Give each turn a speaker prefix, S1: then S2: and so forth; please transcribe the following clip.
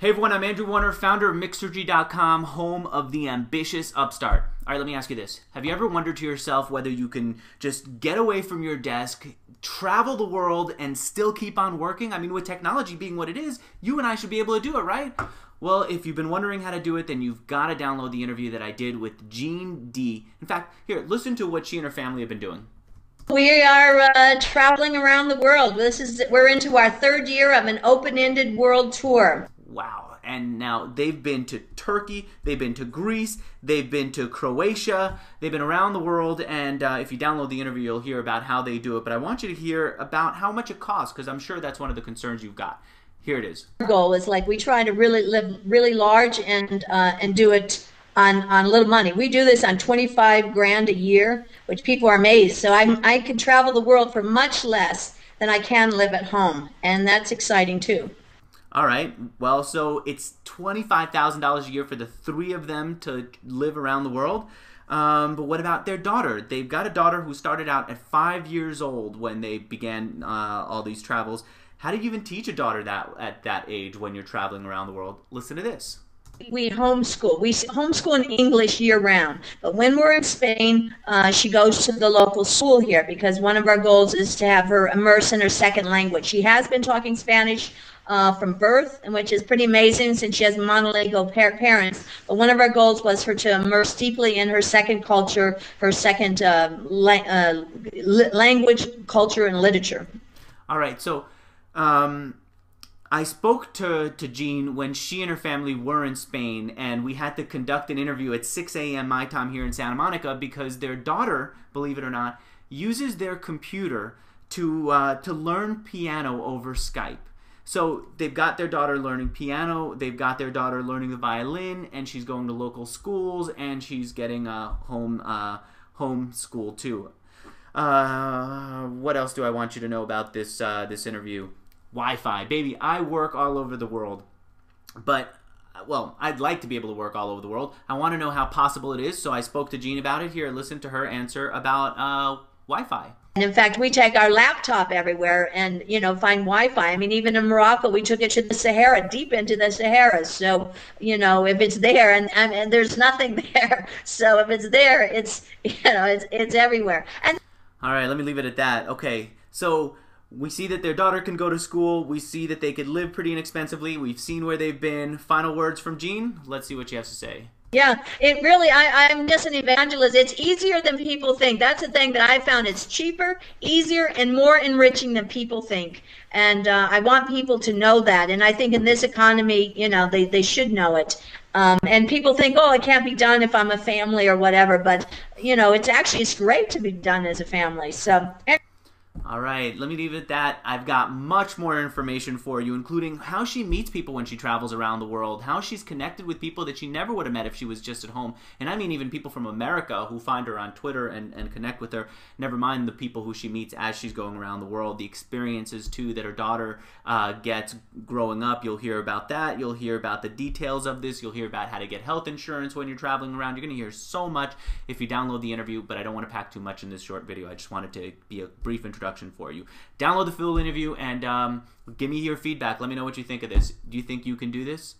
S1: Hey everyone, I'm Andrew Warner, founder of mixergy.com, home of the ambitious upstart. All right, let me ask you this. Have you ever wondered to yourself whether you can just get away from your desk, travel the world, and still keep on working? I mean, with technology being what it is, you and I should be able to do it, right? Well, if you've been wondering how to do it, then you've got to download the interview that I did with Jean D. In fact, here, listen to what she and her family have been doing.
S2: We are traveling around the world. We're into our third year of an open-ended world tour.
S1: Wow. And now they've been to Turkey, they've been to Greece, they've been to Croatia, they've been around the world, and if you download the interview, you'll hear about how they do it. But I want you to hear about how much it costs, because I'm sure that's one of the concerns you've got. Here it is.
S2: Our goal is we try to really live really large and do it on little money. We do this on 25 grand a year, which people are amazed. So I can travel the world for much less than I can live at home, and that's exciting too.
S1: All right, well, so it's $25,000 a year for the three of them to live around the world. But what about their daughter? They've got a daughter who started out at 5 years old when they began all these travels. How do you even teach a daughter that at that age when you're traveling around the world? Listen to this.
S2: We homeschool. We homeschool in English year-round. But when we're in Spain, she goes to the local school here because one of our goals is to have her immerse in her second language. She has been talking Spanish from birth, which is pretty amazing since she has monolingual parents. But one of our goals was her to immerse deeply in her second culture, her second language, culture, and literature.
S1: All right, so I spoke to Jean when she and her family were in Spain, and we had to conduct an interview at 6 a.m. my time here in Santa Monica because their daughter, believe it or not, uses their computer to learn piano over Skype. So they've got their daughter learning piano, they've got their daughter learning the violin, and she's going to local schools, and she's getting a home school too. What else do I want you to know about this interview? Wi-Fi. Baby, I work all over the world, but well, I'd like to be able to work all over the world. I want to know how possible it is, so I spoke to Jean about it. Here, listen to her answer about Wi-Fi.
S2: And in fact, we take our laptop everywhere and, find Wi-Fi. I mean, even in Morocco, we took it to the Sahara, deep into the Sahara. So, if it's there and there's nothing there. So if it's there, it's everywhere. And
S1: all right, let me leave it at that. Okay, so we see that their daughter can go to school. We see that they could live pretty inexpensively. We've seen where they've been. Final words from Jean. Let's see what she has to say.
S2: Yeah, it really, I'm just an evangelist. It's easier than people think. That's the thing that I found. It's cheaper, easier, and more enriching than people think. And I want people to know that. And I think in this economy, they should know it. And people think, oh, it can't be done if I'm a family or whatever. But, it's great to be done as a family. So.
S1: All right, let me leave it at that. I've got much more information for you, including how she meets people when she travels around the world, how she's connected with people that she never would have met if she was just at home. And I mean even people from America who find her on Twitter and connect with her, never mind the people who she meets as she's going around the world, the experiences, too, that her daughter gets growing up. You'll hear about that. You'll hear about the details of this. You'll hear about how to get health insurance when you're traveling around. You're going to hear so much if you download the interview, but I don't want to pack too much in this short video. I just wanted to be a brief introduction for you. Download the full interview and give me your feedback. Let me know what you think of this. Do you think you can do this?